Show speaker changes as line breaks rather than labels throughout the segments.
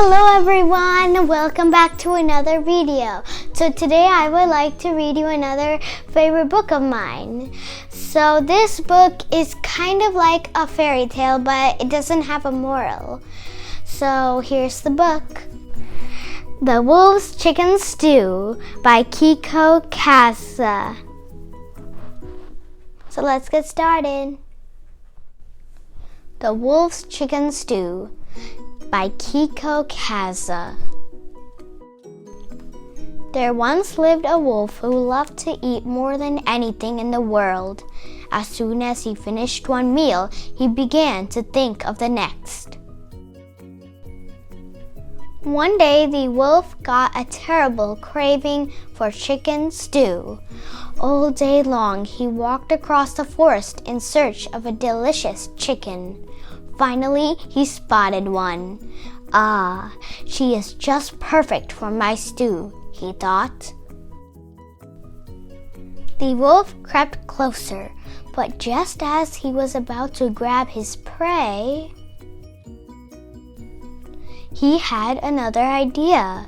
Hello everyone, welcome back to another video. So today I would like to read you another favorite book of mine. So this book is kind of like a fairy tale, but it doesn't have a moral. So here's the book. The Wolf's Chicken Stew by Keiko Kasza. So let's get started. The Wolf's Chicken Stew by Keiko Kasza. There once lived a wolf who loved to eat more than anything in the world. As soon as he finished one meal, he began to think of the next. One day, the wolf got a terrible craving for chicken stew. All day long, he walked across the forest in search of a delicious chicken. Finally, he spotted one. Ah, she is just perfect for my stew, he thought. The wolf crept closer, but just as he was about to grab his prey, he had another idea.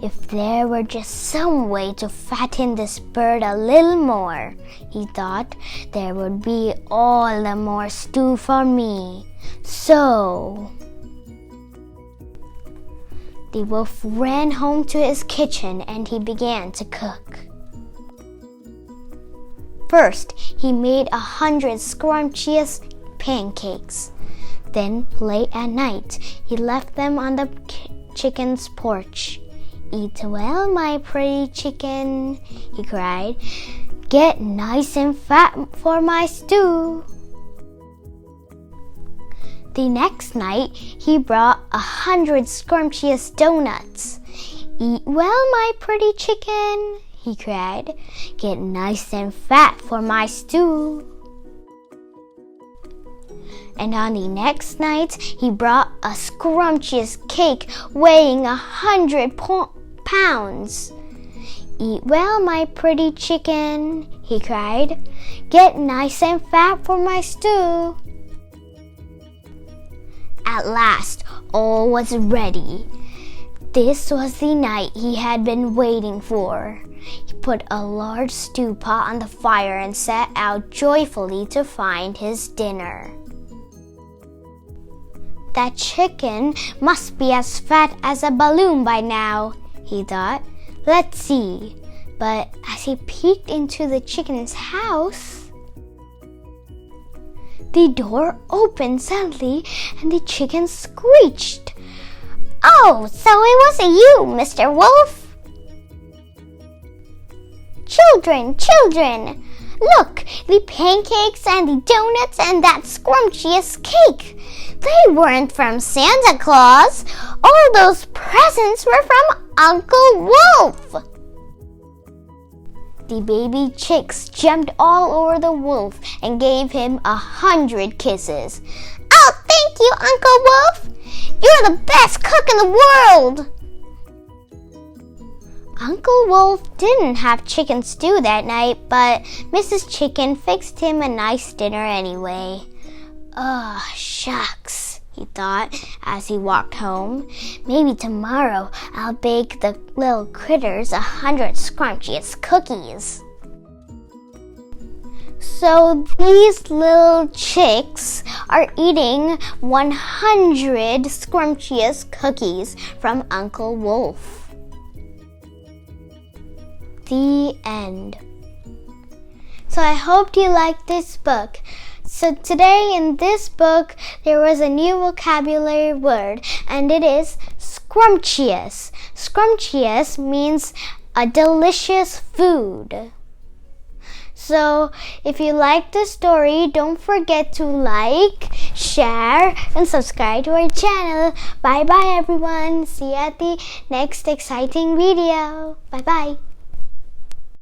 If there were just some way to fatten this bird a little more, he thought, there would be all the more stew for me. So, the wolf ran home to his kitchen and he began to cook. First, he made 100 scrumptious pancakes. Then, late at night, he left them on the chicken's porch. "Eat well, my pretty chicken," he cried. "Get nice and fat for my stew." The next night, he brought 100 scrumptious donuts. "Eat well, my pretty chicken," he cried. "Get nice and fat for my stew." And on the next night, he brought a scrumptious cake weighing 100 pounds. "Eat well, my pretty chicken," he cried. "Get nice and fat for my stew." At last, all was ready. This was the night he had been waiting for. He put a large stew pot on the fire and set out joyfully to find his dinner. That chicken must be as fat as a balloon by now, he thought. Let's see. But as he peeked into the chicken's house, the door opened suddenly and the chicken screeched. "Oh, so it wasn't you, Mr. Wolf?" Children, look, the pancakes and the donuts and that scrumptious cake. They weren't from Santa Claus. All those presents were from Uncle Wolf." The baby chicks jumped all over the wolf and gave him 100 kisses. "Oh, thank you, Uncle Wolf. You're the best cook in the world." Uncle Wolf didn't have chicken stew that night, but Mrs. Chicken fixed him a nice dinner anyway. "Oh, shucks," he thought as he walked home. "Maybe tomorrow I'll bake the little critters 100 scrumptious cookies." So these little chicks are eating 100 scrumptious cookies from Uncle Wolf. The end. So I hope you liked this book. So today in this book, there was a new vocabulary word, and it is scrumptious. Scrumptious means a delicious food. So if you like the story, don't forget to like, share, and subscribe to our channel. Bye bye everyone. See you at the next exciting video. Bye bye.